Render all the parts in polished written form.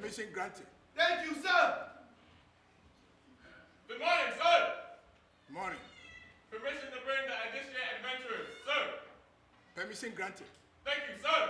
Permission granted. Thank you, sir. Good morning, sir. Morning. Permission to bring the Addition adventurers, sir. Permission granted. Thank you, sir.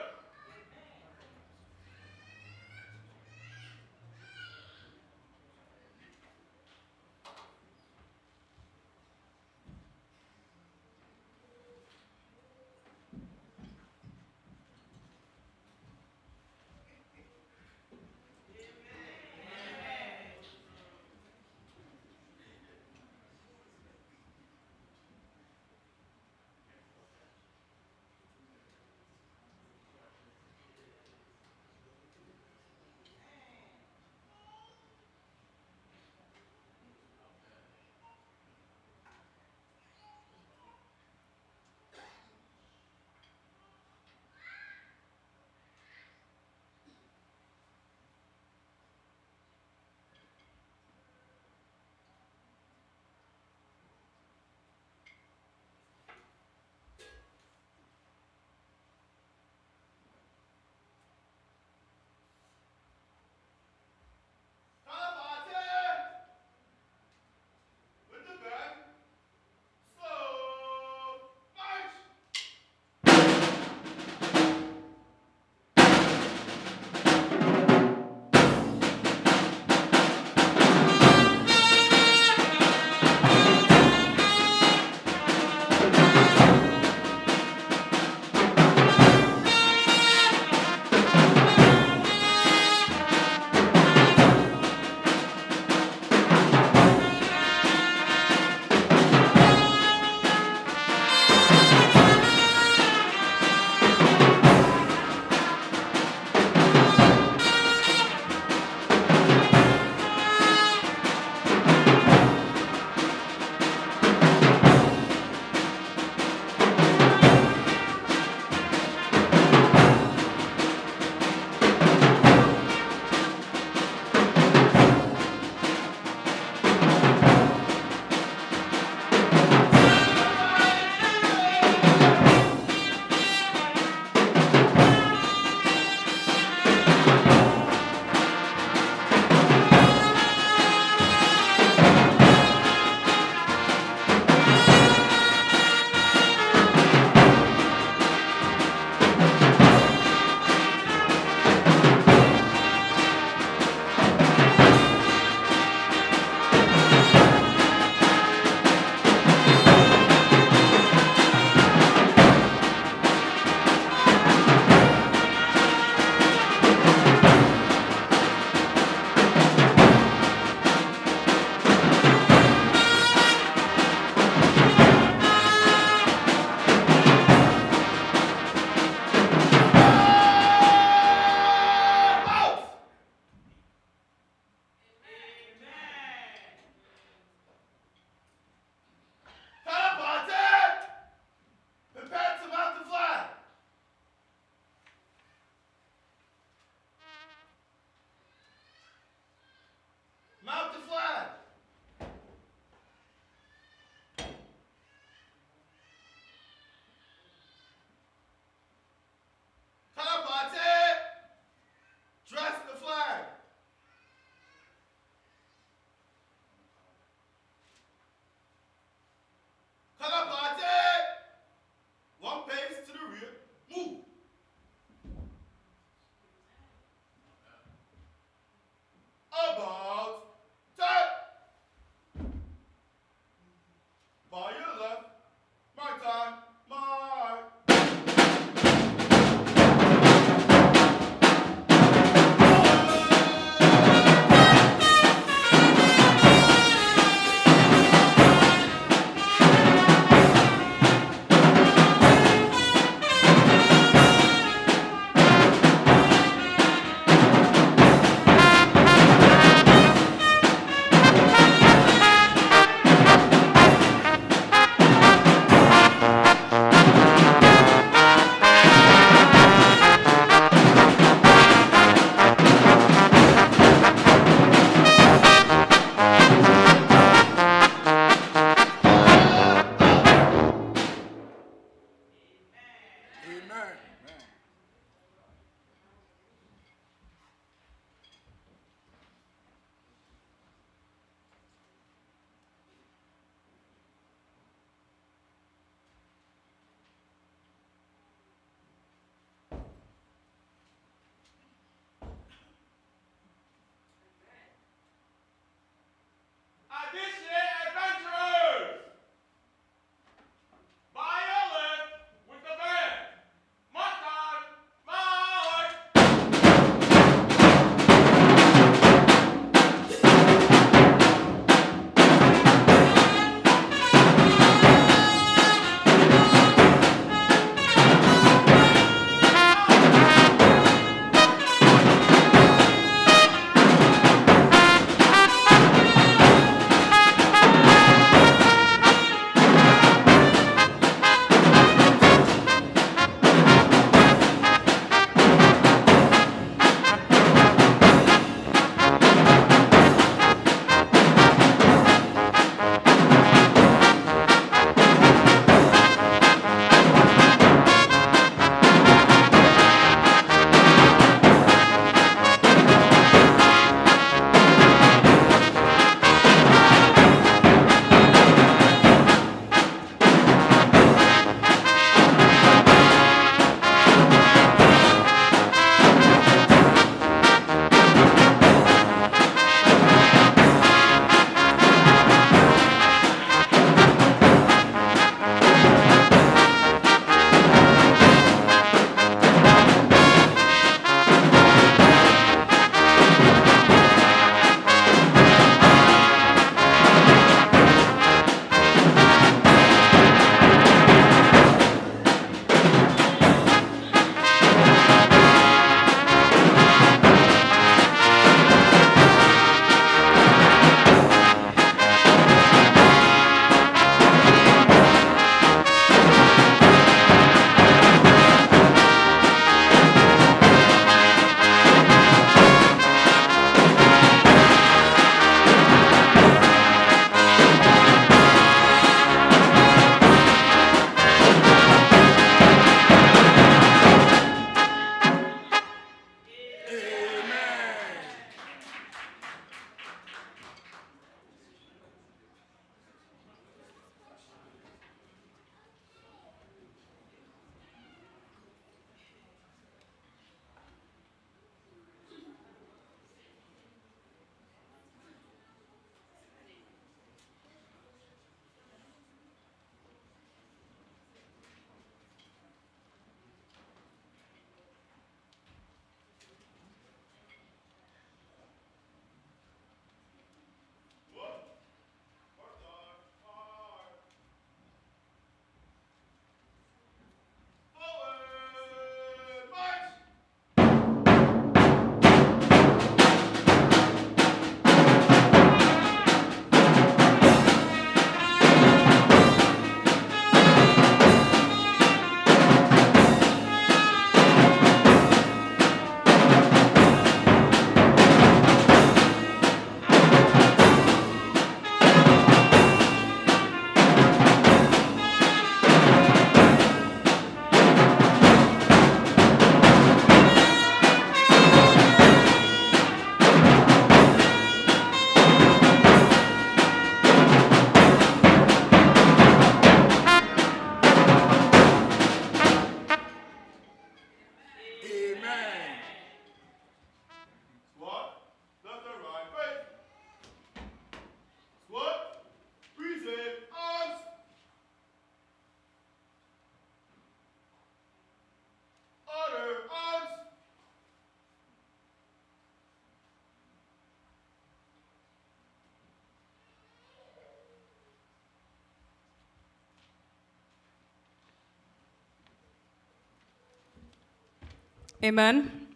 Amen?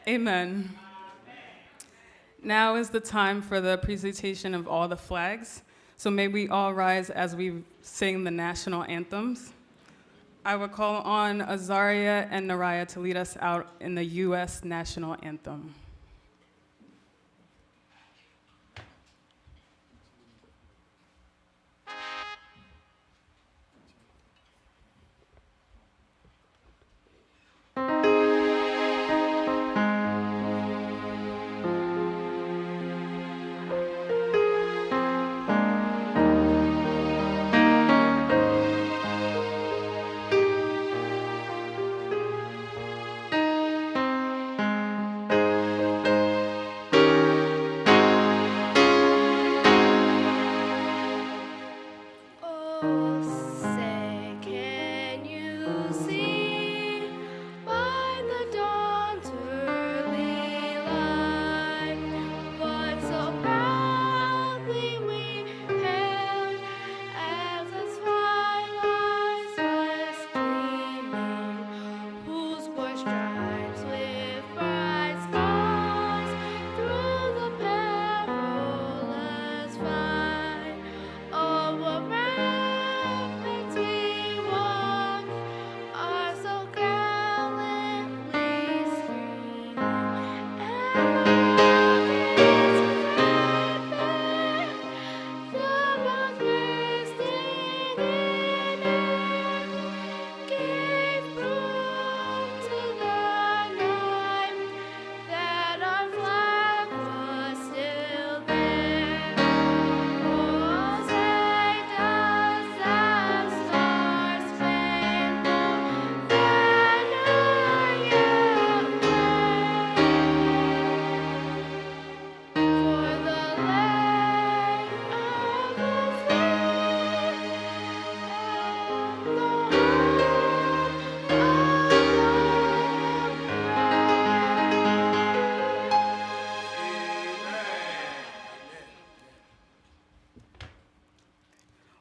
Amen. Now is the time for the presentation of all the flags. So may we all rise as we sing the national anthems. I will call on Azaria and Naraya to lead us out in the U.S. national anthem.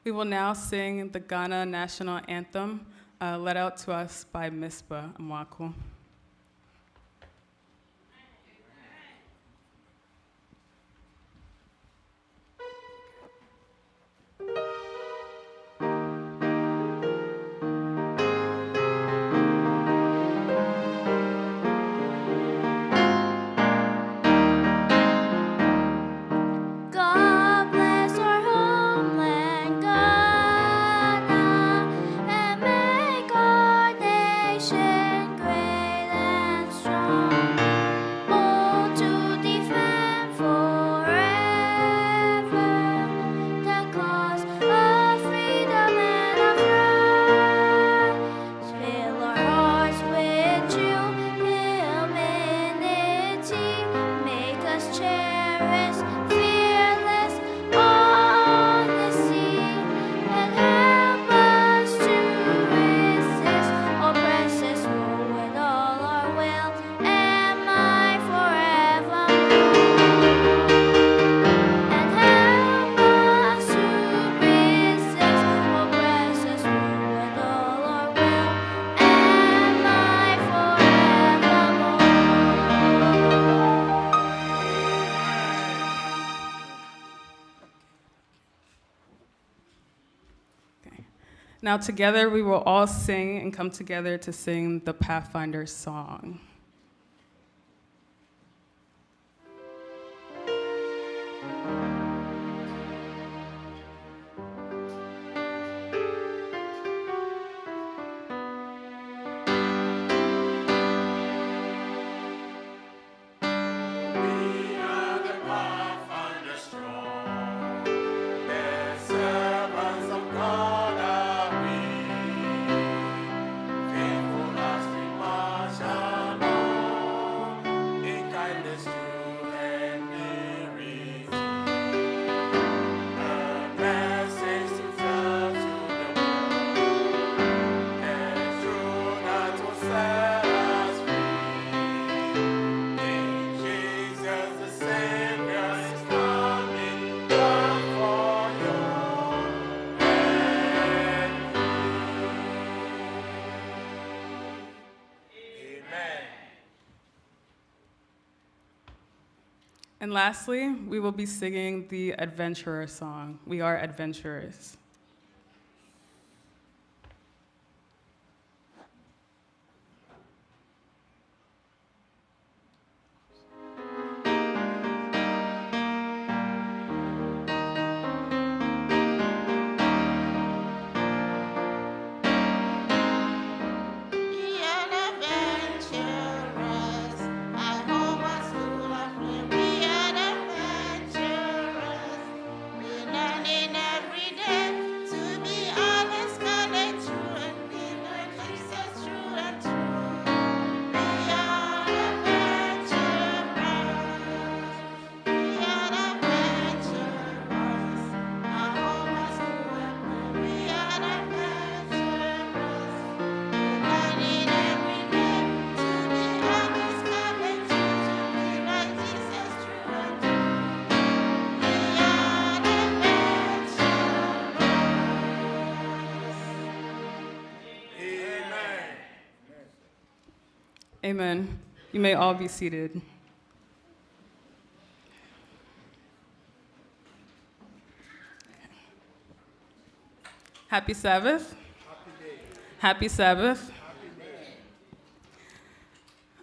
We will now sing the Ghana national anthem, led out to us by Mispa Amwaku. Now together we will all sing and come together to sing the Pathfinder song. Faithful as we march on. And lastly, we will be singing the Adventurer song. We are adventurers. Amen. You may all be seated. Happy Sabbath. Happy Sabbath.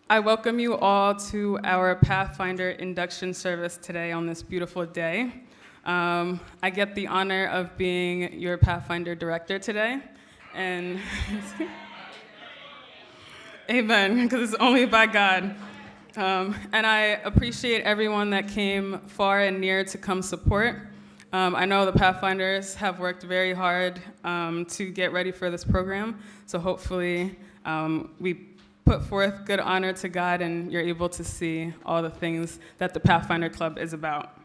I welcome you all to our Pathfinder Induction service today on this beautiful day. I get the honor of being your Pathfinder director today, and amen, because it's only by God. And I appreciate everyone that came far and near to come support. I know the Pathfinders have worked very hard to get ready for this program, so hopefully we put forth good honor to God and you're able to see all the things that the Pathfinder Club is about.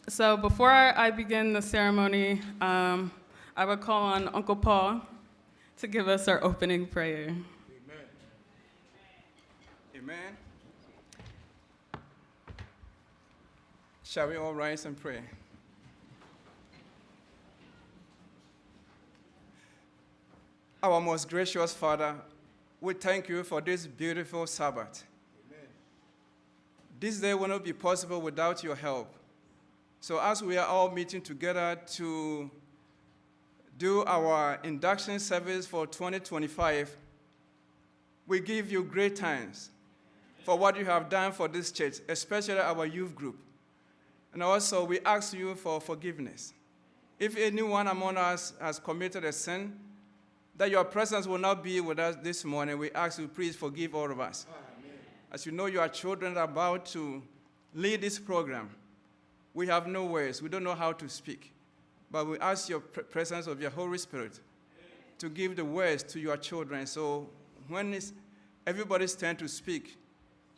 So before I begin the ceremony, I would call on Uncle Paul to give us our opening prayer. Amen. Shall we all rise and pray? Our most gracious Father, we thank you for this beautiful Sabbath. Amen. This day will not be possible without your help. So as we are all meeting together to do our induction service for 2025, we give you great thanks for what you have done for this church, especially our youth group. And also, we ask you for forgiveness. If anyone among us has committed a sin, that your presence will not be with us this morning, we ask you, please forgive all of us. Amen. As you know, your children are about to lead this program. We have no words. We don't know how to speak. But we ask your presence of your Holy Spirit to give the words to your children. So when it's everybody's turn to speak,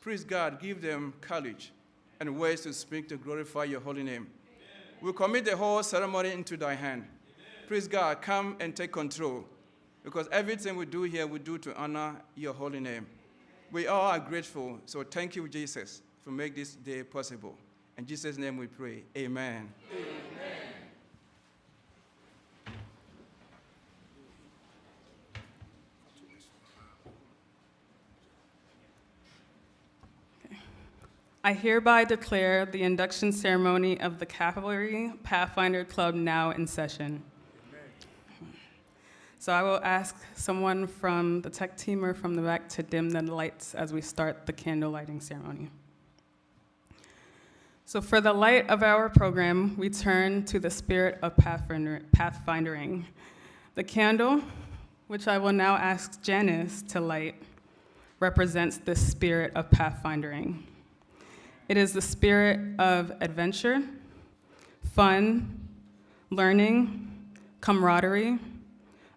please, God, give them courage and ways to speak to glorify your holy name. Amen. We commit the whole ceremony into thy hand. Amen. Please, God, come and take control, because everything we do here, we do to honor your holy name. We all are grateful, so thank you, Jesus, for making this day possible. In Jesus' name we pray. Amen. Amen. I hereby declare the induction ceremony of the Calvary Pathfinder Club now in session. Amen. So I will ask someone from the tech team or from the back to dim the lights as we start the candle lighting ceremony. So for the light of our program, we turn to the spirit of pathfindering. The candle, which I will now ask Janice to light, represents the spirit of pathfindering. It is the spirit of adventure, fun, learning, camaraderie,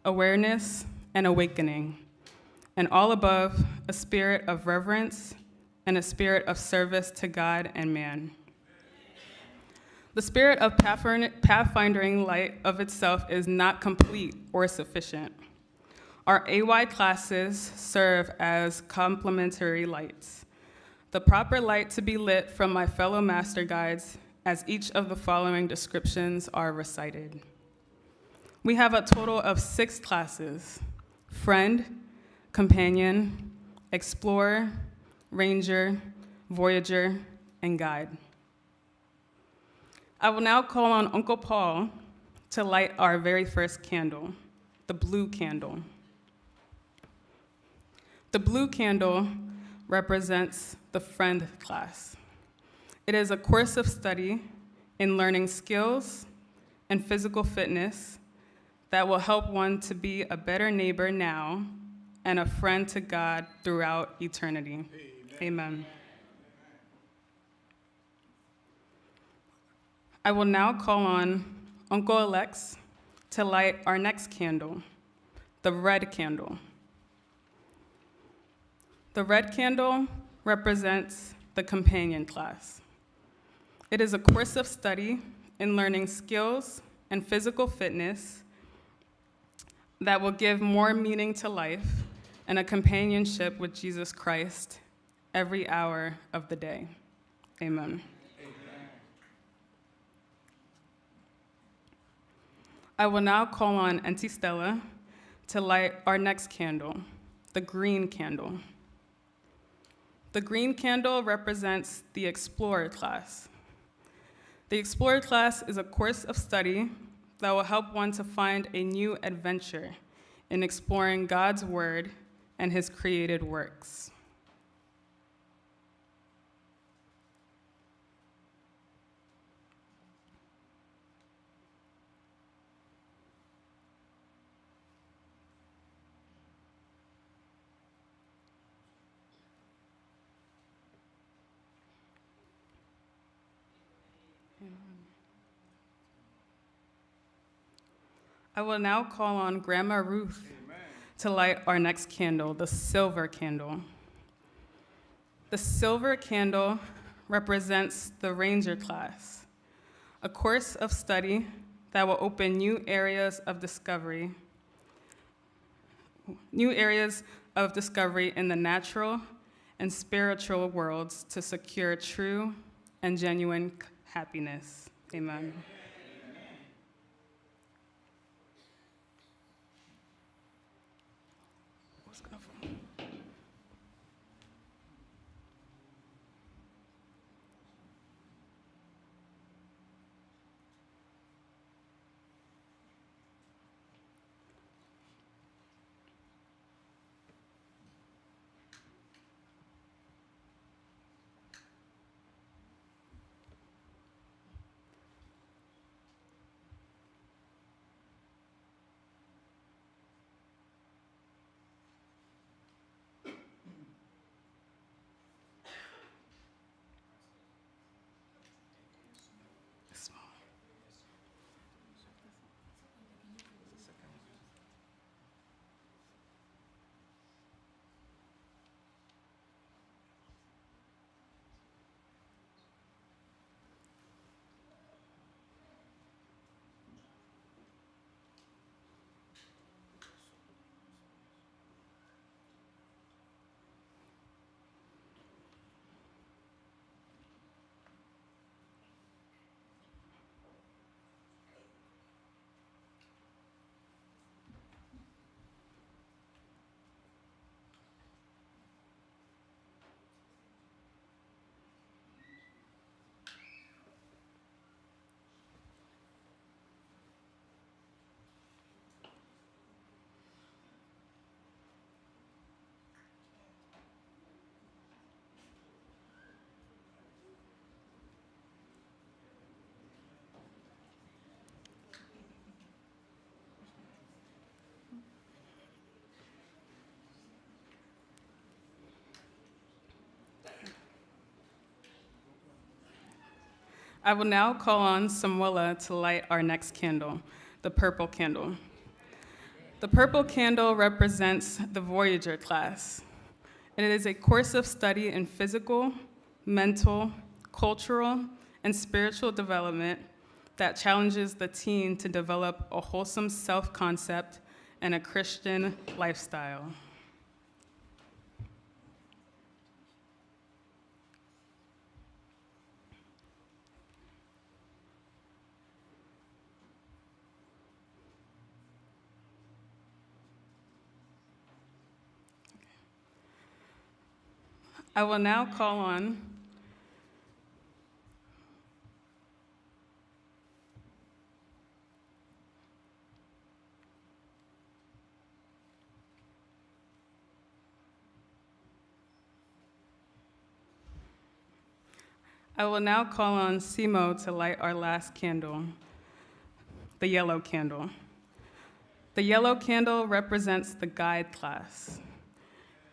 awareness, and awakening, and all above, a spirit of reverence and a spirit of service to God and man. The spirit of pathfindering light of itself is not complete or sufficient. Our AY classes serve as complementary lights. The proper light to be lit from my fellow master guides, as each of the following descriptions are recited. We have a total of 6 classes: friend, companion, explorer, ranger, voyager, and guide. I will now call on Uncle Paul to light our very first candle, the blue candle. The blue candle represents the friend class. It is a course of study in learning skills and physical fitness that will help one to be a better neighbor now and a friend to God throughout eternity. Amen. I will now call on Uncle Alex to light our next candle, the red candle. The red candle represents the companion class. It is a course of study in learning skills and physical fitness that will give more meaning to life and a companionship with Jesus Christ every hour of the day. Amen. I will now call on Auntie Stella to light our next candle, the green candle. The green candle represents the Explorer class. The Explorer class is a course of study that will help one to find a new adventure in exploring God's Word and His created works. I will now call on Grandma Ruth to light our next candle, the silver candle. The silver candle represents the Ranger class, a course of study that will open new areas of discovery in the natural and spiritual worlds to secure true and genuine happiness. Amen. I will now call on Samuela to light our next candle, the purple candle. The purple candle represents the Voyager class. It is a course of study in physical, mental, cultural, and spiritual development that challenges the teen to develop a wholesome self-concept and a Christian lifestyle. I will now call on I will now call on Simo to light our last candle, the yellow candle. The yellow candle represents the guide class.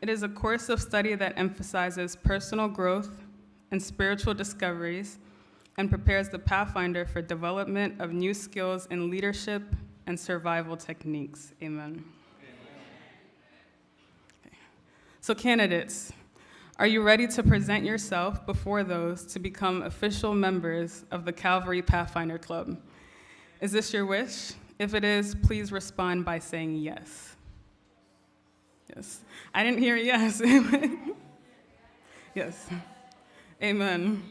It is a course of study that emphasizes personal growth and spiritual discoveries and prepares the Pathfinder for development of new skills in leadership and survival techniques. Amen. Okay. So candidates, are you ready to present yourself before those to become official members of the Calvary Pathfinder Club? Is this your wish? If it is, please respond by saying yes. Yes. I didn't hear yes. Yes. Amen.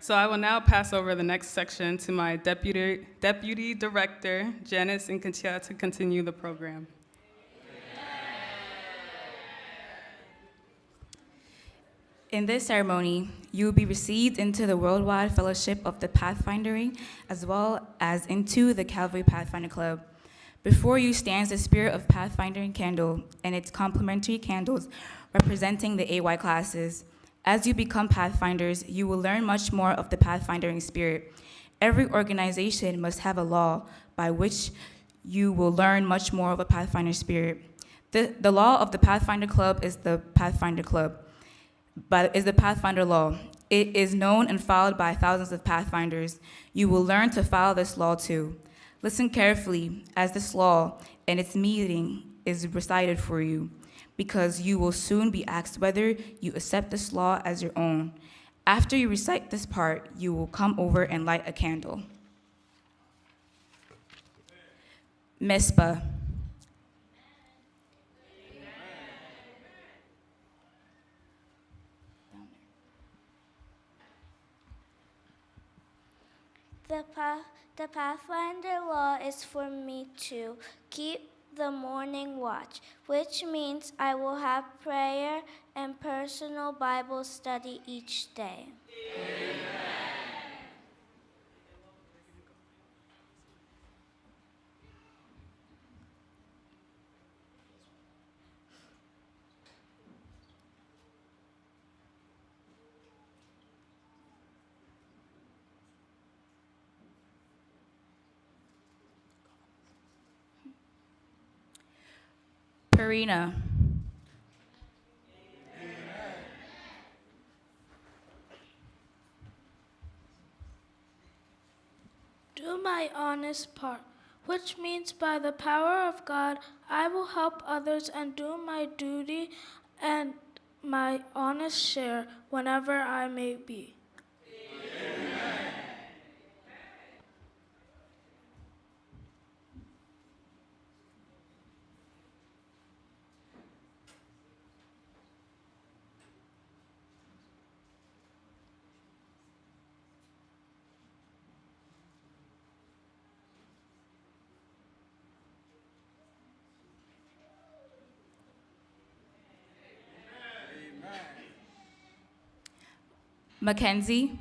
So I will now pass over the next section to my Deputy Director, Janice Incantia, to continue the program. In this ceremony, you will be received into the worldwide fellowship of the Pathfindering, as well as into the Calvary Pathfinder Club. Before you stands the Spirit of Pathfindering candle and its complementary candles representing the AY classes. As you become Pathfinders, you will learn much more of the Pathfindering spirit. Every organization must have a law by which you will learn much more of a Pathfinder spirit. The law of the Pathfinder Club is the Pathfinder Club, but is the Pathfinder law. It is known and followed by thousands of Pathfinders. You will learn to follow this law too. Listen carefully as this law and its meaning is recited for you, because you will soon be asked whether you accept this law as your own. After you recite this part, you will come over and light a candle. Mispa. The Pathfinder law is for me to keep the morning watch, which means I will have prayer and personal Bible study each day. Karina. Do my honest part, which means by the power of God, I will help others and do my duty and my honest share whenever I may be. Mackenzie.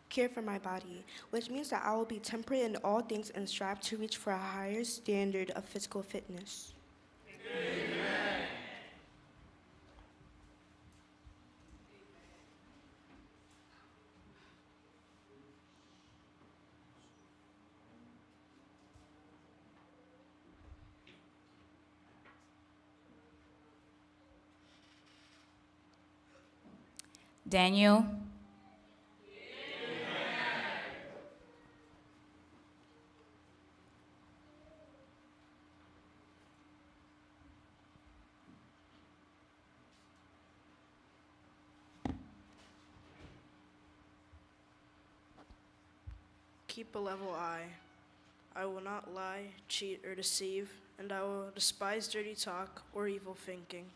Care for my body, which means that I will be temperate in all things and strive to reach for a higher standard of physical fitness. Daniel. Keep a level eye. I will not lie, cheat, or deceive, and I will despise dirty talk or evil thinking.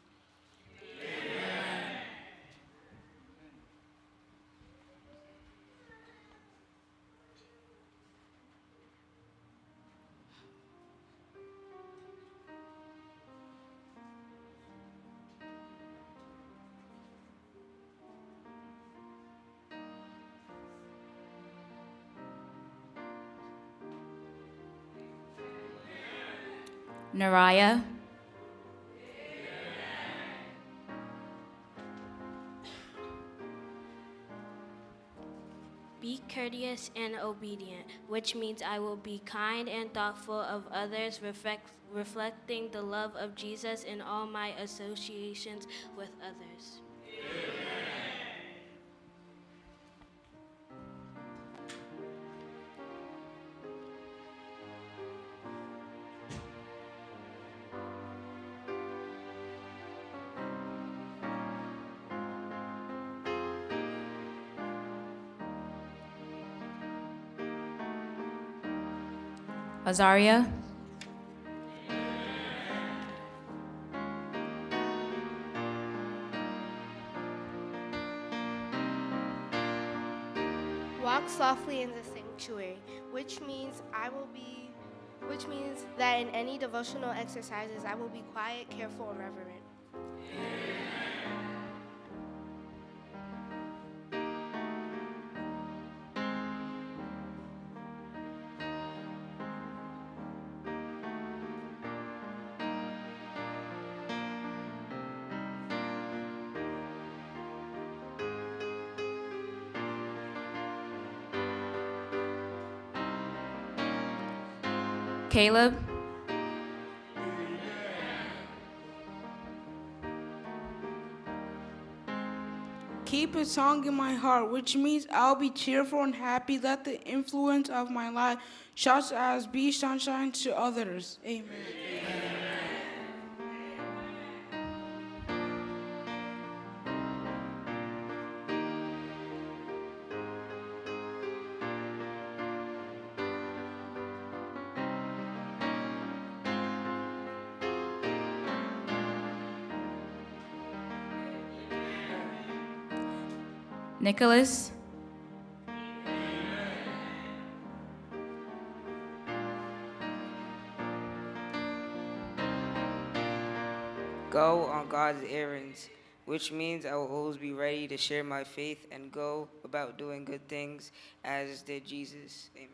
Naraya. be courteous and obedient, which means I will be kind and thoughtful of others, reflecting the love of Jesus in all my associations with others. Azaria, Walk softly in the sanctuary, which means that in any devotional exercises I will be quiet, careful, and reverent. Caleb, Keep a song in my heart, which means I'll be cheerful and happy. Let the influence of my life, such as be sunshine to others. Amen. Nicholas, Go on God's errands, which means I will always be ready to share my faith and go about doing good things as did Jesus. Amen.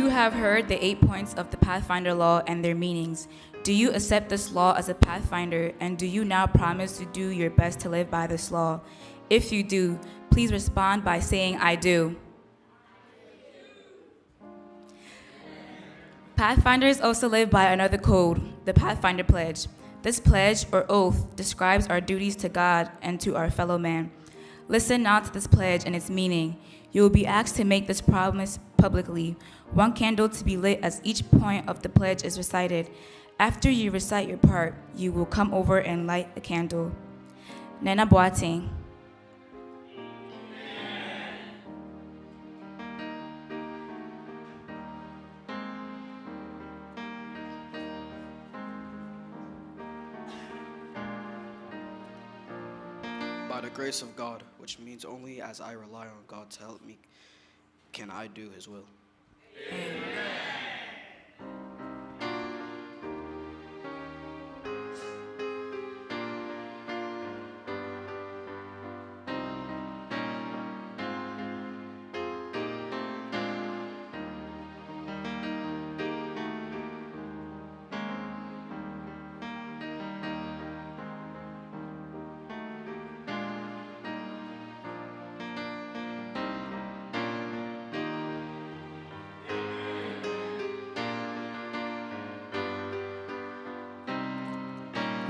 you have heard the 8 points of the Pathfinder law and their meanings. Do you accept this law as a Pathfinder, and do you now promise to do your best to live by this law? If you do, please respond by saying, I do. Pathfinders also live by another code, the Pathfinder Pledge. This pledge or oath describes our duties to God and to our fellow man. Listen now to this pledge and its meaning. You will be asked to make this promise publicly, one candle to be lit as each point of the pledge is recited. After you recite your part, you will come over and light a candle. Nena Boateng. By the grace of God, which means only as I rely on God to help me, can I do His will.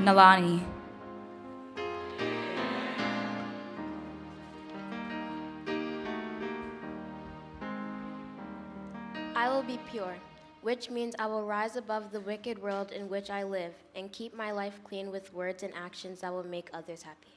Nalani. I will be pure, which means I will rise above the wicked world in which I live and keep my life clean with words and actions that will make others happy.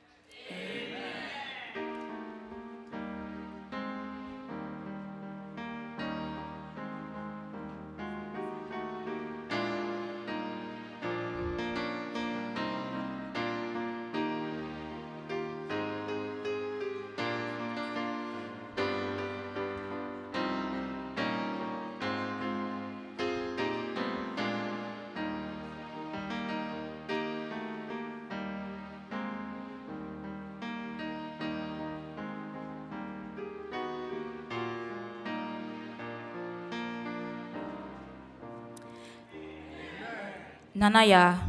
Nanaya.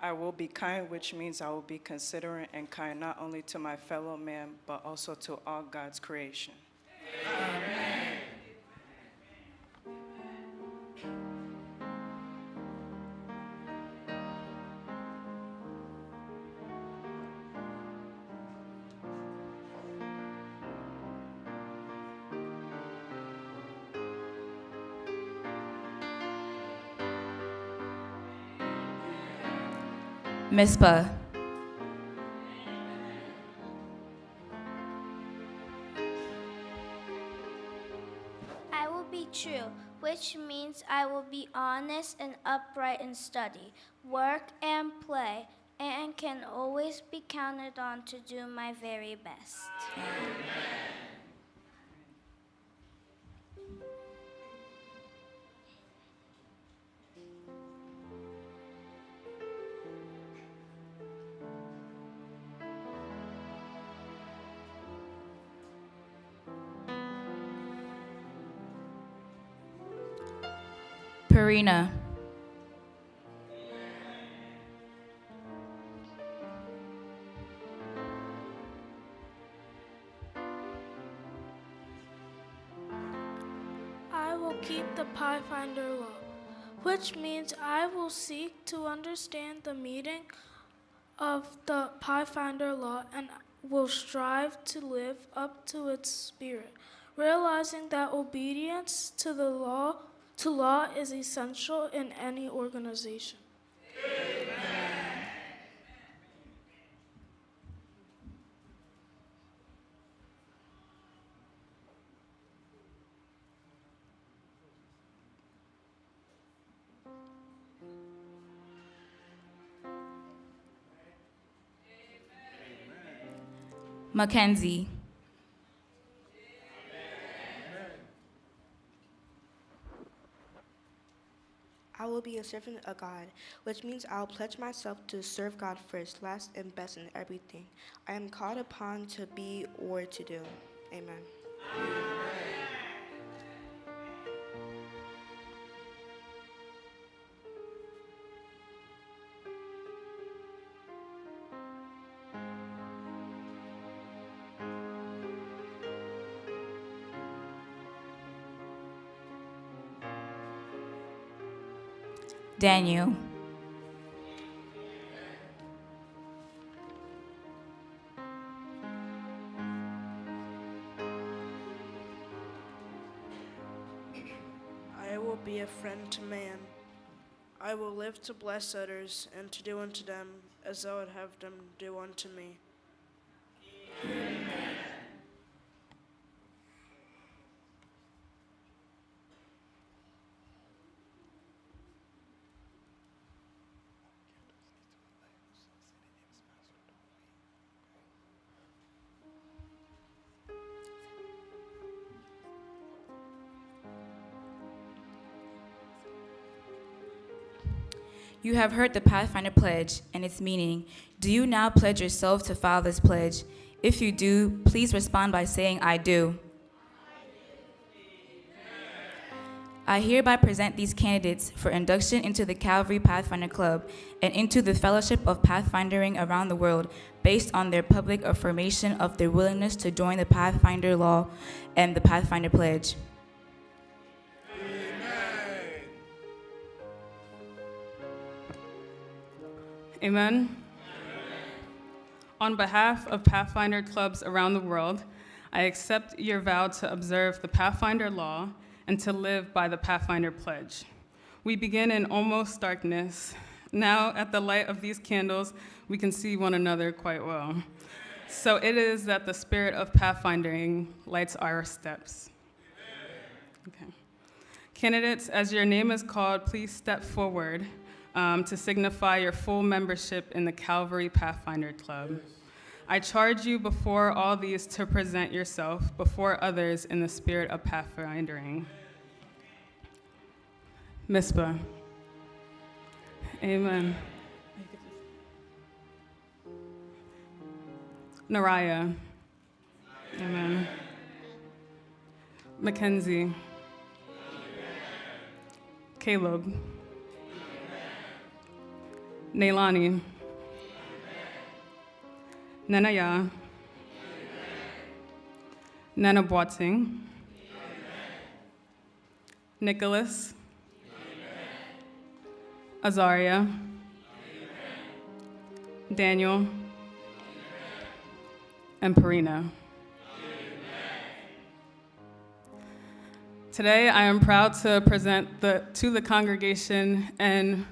I will be kind, which means I will be considerate and kind not only to my fellow man, but also to all God's creation. Mispa. I will be true, which means I will be honest and upright in study, work, and play, and can always be counted on to do my very best. Purina. I will keep the Pathfinder law, which means I will seek to understand the meaning of the Pathfinder law and will strive to live up to its spirit, realizing that obedience to the law is essential in any organization. Mackenzie. I will be a servant of God, which means I will pledge myself to serve God first, last, and best in everything I am called upon to be or to do. Amen. Daniel. I will be a friend to man. I will live to bless others and to do unto them as I would have them do unto me. You have heard the Pathfinder Pledge and its meaning. Do you now pledge yourself to follow this pledge? If you do, please respond by saying, I do. I hereby present these candidates for induction into the Calvary Pathfinder Club and into the Fellowship of Pathfindering around the world based on their public affirmation of their willingness to join the Pathfinder Law and the Pathfinder Pledge. Amen. On behalf of Pathfinder clubs around the world, I accept your vow to observe the Pathfinder law and to live by the Pathfinder pledge. We begin in almost darkness. Now, at the light of these candles, we can see one another quite well. So it is that the spirit of pathfinding lights our steps. Okay. Candidates, as your name is called, please step forward to signify your full membership in the Calvary Pathfinder Club. I charge you before all these to present yourself before others in the spirit of pathfindering. Mispa. Amen. Naraya. Amen. Mackenzie. Caleb. Neilani. Nanaya. Nana Boating. Nicholas. Azaria. Daniel. And Parina. Today, I am proud to present to the congregation and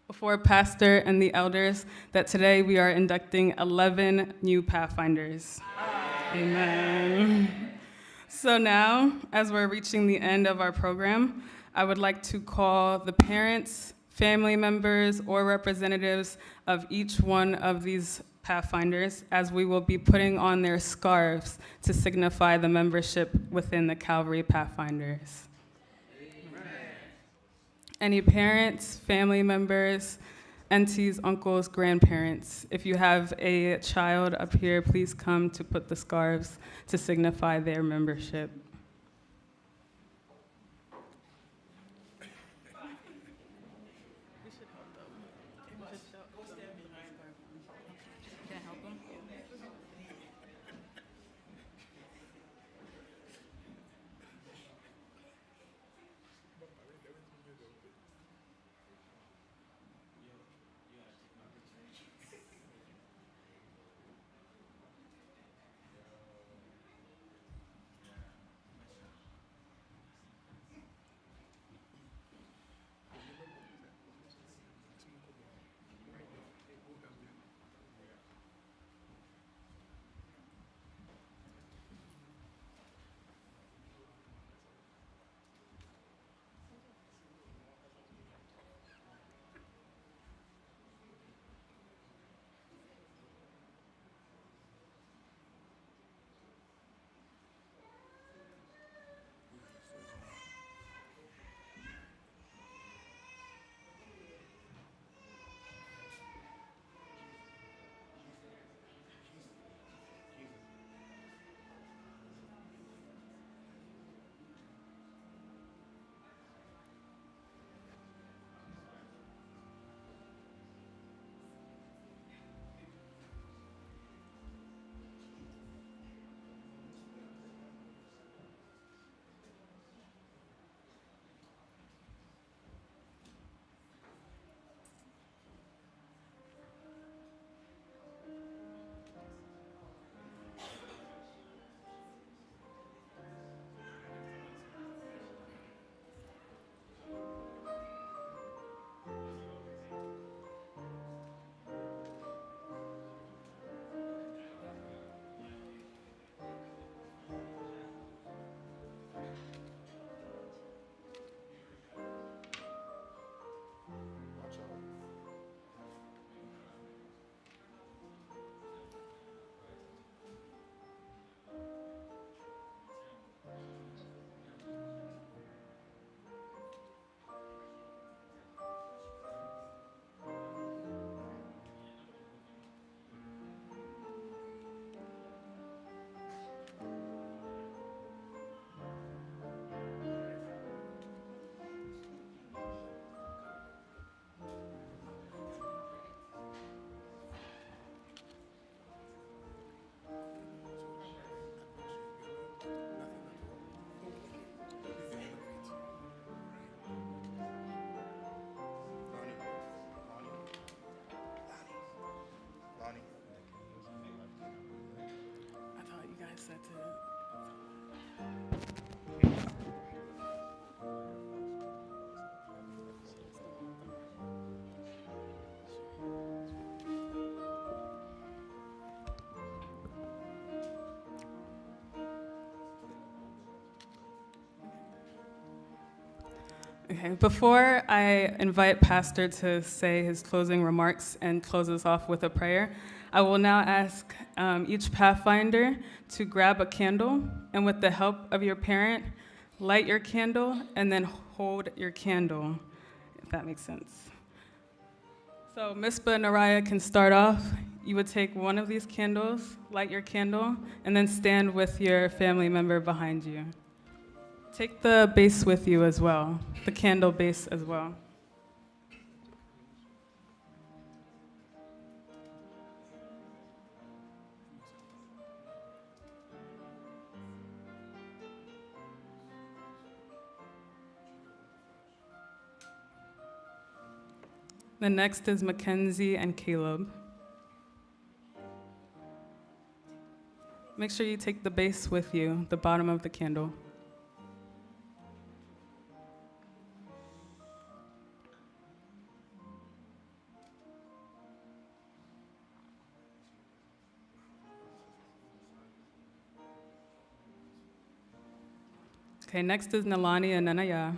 before Pastor and the elders that today we are inducting 11 new Pathfinders. Amen. So now, as we're reaching the end of our program, I would like to call the parents, family members, or representatives of each one of these Pathfinders, as we will be putting on their scarves to signify the membership within the Calvary Pathfinders. Amen. Any parents, family members, aunties, uncles, grandparents, if you have a child up here, please come to put the scarves to signify their membership. Okay, before I invite Pastor to say his closing remarks and close us off with a prayer, I will now ask each Pathfinder to grab a candle, and with the help of your parent, light your candle and then hold your candle, if that makes sense. So Mispa and Naraya can start off. you would take one of these candles, light your candle, and then stand with your family member behind you. Take the base with you as well, the candle base as well. The next is Mackenzie and Caleb. Make sure you take the base with you, the bottom of the candle. Okay, next is Nalani and Nanaya.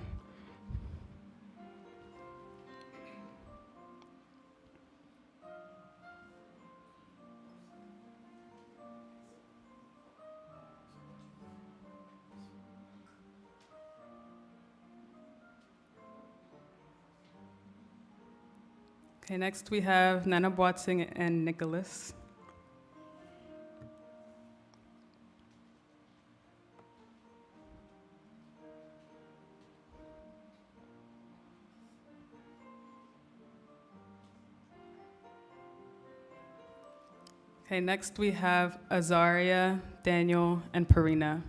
Okay, next we have Nana Boatsing and Nicholas. Okay, next we have Azaria, Daniel, and Parina.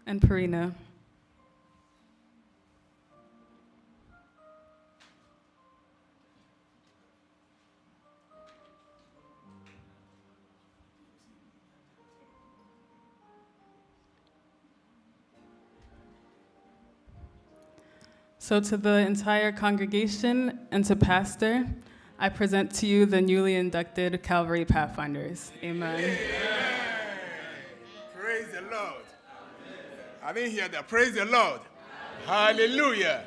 And Parina. So to the entire congregation and to Pastor, I present to you the newly inducted Calvary Pathfinders. Amen. Praise the Lord. I didn't hear that. Praise the Lord. Hallelujah.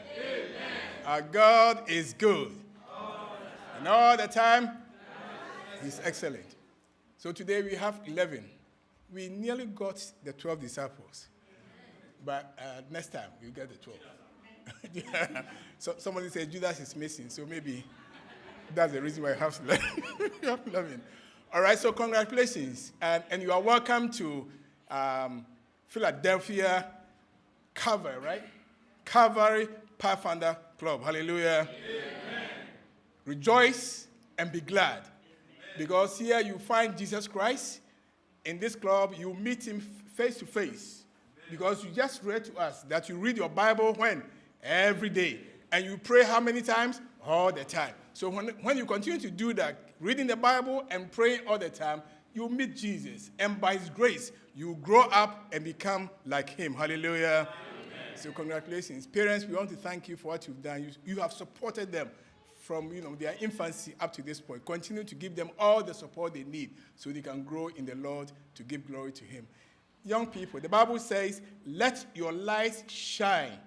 Our God is good. And all the time, He's excellent. So today we have 11. We nearly got the 12 disciples. But next time, we'll get the 12. Yeah. So somebody said Judas is missing, so maybe that's the reason why I have 11. All right, so congratulations. And you are welcome to Philadelphia Calvary, right? Calvary Pathfinder Club. Hallelujah. Amen. Rejoice and be glad. Because here you find Jesus Christ. In this club, you meet Him face to face. Because you just read to us that you read your Bible when? Every day. And you pray how many times? All the time. So when you continue to do that, reading the Bible and praying all the time, you meet Jesus. And by His grace, you grow up and become like Him. Hallelujah. Amen. So congratulations. Parents, we want to thank you for what you've done. You have supported them from their infancy up to this point. Continue to give them all the support they need so they can grow in the Lord to give glory to Him. Young people, the Bible says, let your light shine.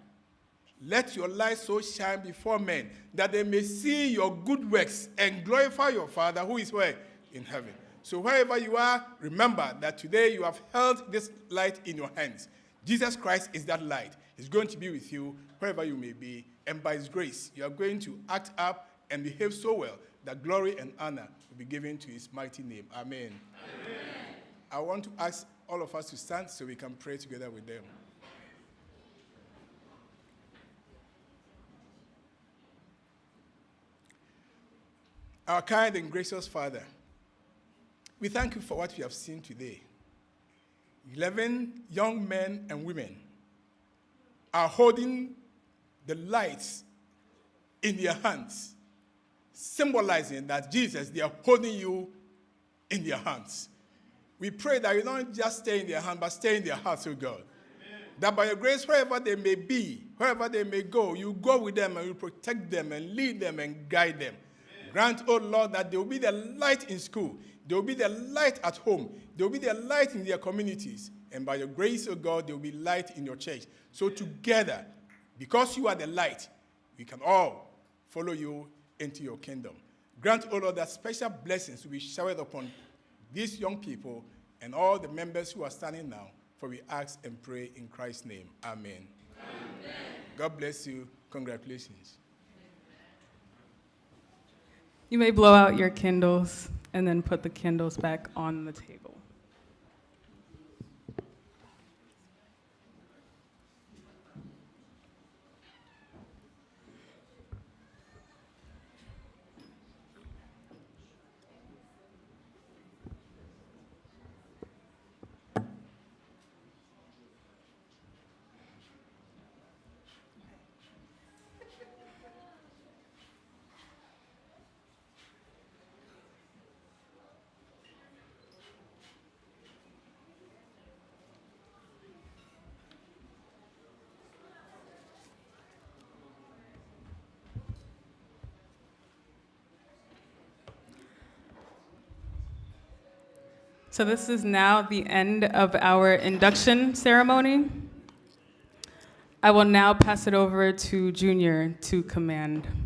Let your light so shine before men that they may see your good works and glorify your Father who is where? In heaven. So wherever you are, remember that today you have held this light in your hands. Jesus Christ is that light. He's going to be with you wherever you may be. And by His grace, you are going to act up and behave so well that glory and honor will be given to His mighty name. Amen. Amen. I want to ask all of us to stand so we can pray together with them. Our kind and gracious Father, we thank You for what we have seen today. 11 young men and women are holding the lights in their hands, symbolizing that Jesus, they are holding You in their hands. We pray that You don't just stay in their hand, but stay in their hearts, oh God. Amen. That by Your grace, wherever they may be, wherever they may go, You go with them and You protect them and lead them and guide them. Amen. Grant, oh Lord, that they will be the light in school. They will be the light at home. They will be the light in their communities. And by the grace of God, there will be light in your church. So together, because you are the light, we can all follow you into your kingdom. Grant, O Lord, that special blessings will be showered upon these young people and all the members who are standing now. For we ask and pray in Christ's name. Amen. Amen. God bless you. Congratulations. You may blow out your candles and then put the candles back on the table. So this is now the end of our induction ceremony. I will now pass it over to Junior to command.